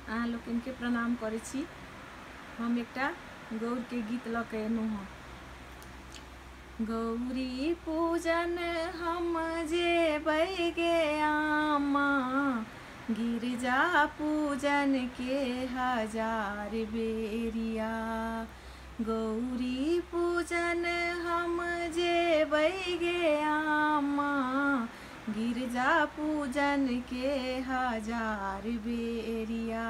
अहाँ लोग इनके प्रणाम करे छी। हम एकटा गौर के गीत ल के एलहुँ हँ। गौरी पूजन हम जेबै गे आमा, गिरजा पूजन के हजार बेरिया। गौरी पूजन हम जेबै गे आमा, गिरजा पूजन के हजार बेरिया।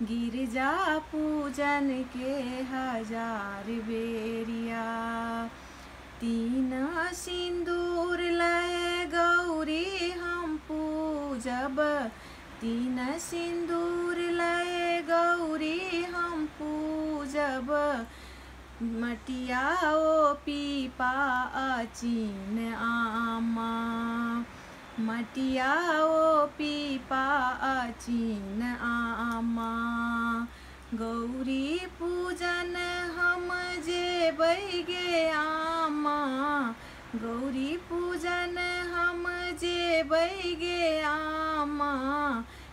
गिरजा पूजन के हजार बेरिया। तीन सिंदूर लय गौरी हम पूजब, तीन सिंदूर लय गौरी हम पूजब। मटिया ओ पीपा अचीन आमा, मटिया ओ पीपा अचीन आमा। गौरी पूजन हम जेबै गे आमा, गौरी पूजन हम जेबै गे आमा,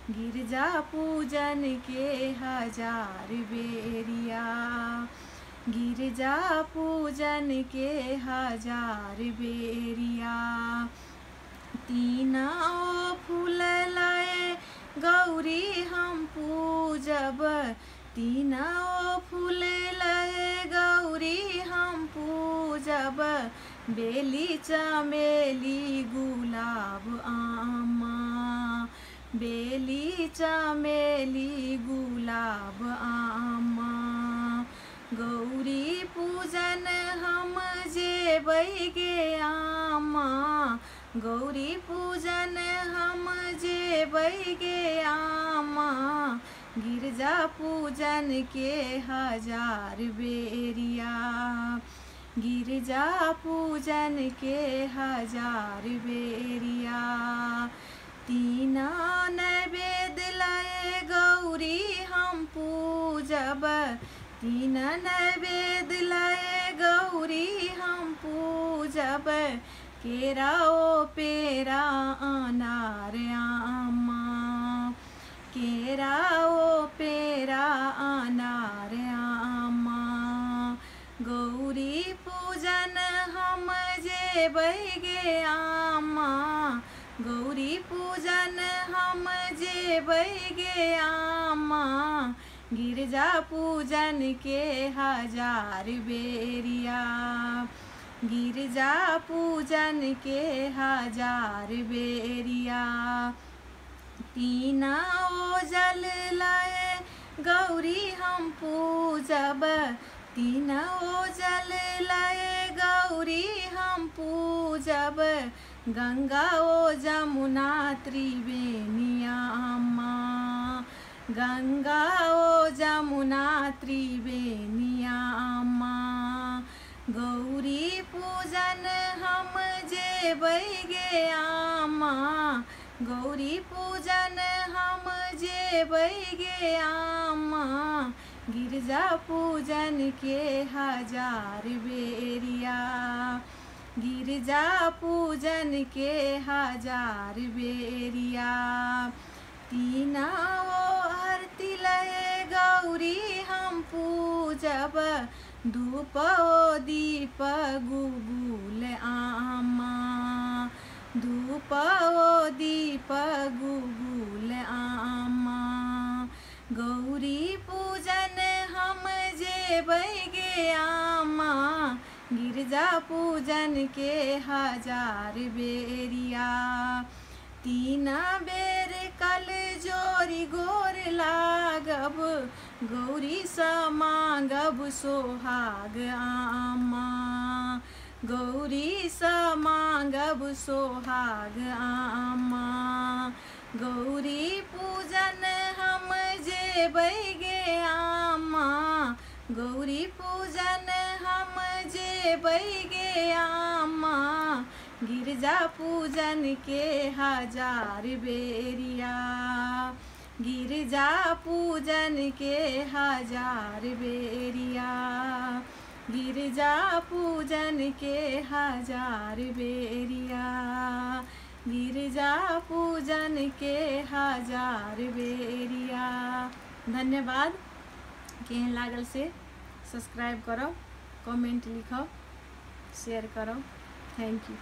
गिरजा पूजन के हजार बेरिया। गिरजा पूजन के हजार बेरिया। तीना ओ फूल लय गौरी हम पूजब, तीना ओ फूल लय गौरी हम पूजब। बेली चमेली गुलाब आमा, बेली चमेली गुलाब आमा। गौरी पूजन हम जेबै गे आमा, गौरी पूजन हम जेबै गे आमा, गिरजा पूजन के हजार बेरिया। गिरजा पूजन के हजार बेरिया। तीना नैवेद्य लय गौरी हम पूजब, तीन नैवेद्य लय गौरी हम पूजब। केरा ओ पेरा अनार आमा, केरा ओ पेरा अनार आमा। गौरी पूजन हम जेबै गे आमा, गौरी पूजन हम जेबै गे आमा, गिरजा पूजन के हजार बेरिया। गिरजा पूजन के हजार बेरिया। तीना ओ जल लय गौरी हम पूजब, तीना ओ जल लय गौरी हम पूजब। गंगा ओ जमुना त्रिवेणी आमा, गंगा ओ जमुना त्रिवेणी आमा। गौरी पूजन हम जेबै गे आमा, गौरी पूजन हम जेबै गे आमा, गिरजा पूजन के हजार बेरिया। गिरजा पूजन के हजार बेरिया। तीना ओ आरती लय गौरी हम पूजब, धूप ओ दीप गुगुल आमा, धूप ओ दीप गुगुल आमा। गौरी पूजन हम जेबै गे आमा, गिरजा पूजन के हजार बेरिया। तीना बेर कल जोरी गोर लागब, गौरी सा मांगब सोहाग आमा, गौरी सा मांगब सोहाग आमा। गौरी पूजन हम जेबै गे आमा, गौरी पूजन हम जेबै गे आमा, गिरजा पूजन के हजार बेरिया। गिरजा पूजन के हजार बेरिया। गिरजा पूजन के हजार बेरिया। गिरजा पूजन के हजार बेरिया। धन्यवाद। केहन लागल से सब्सक्राइब करो, कमेंट लिखो, शेयर करो। Thank you.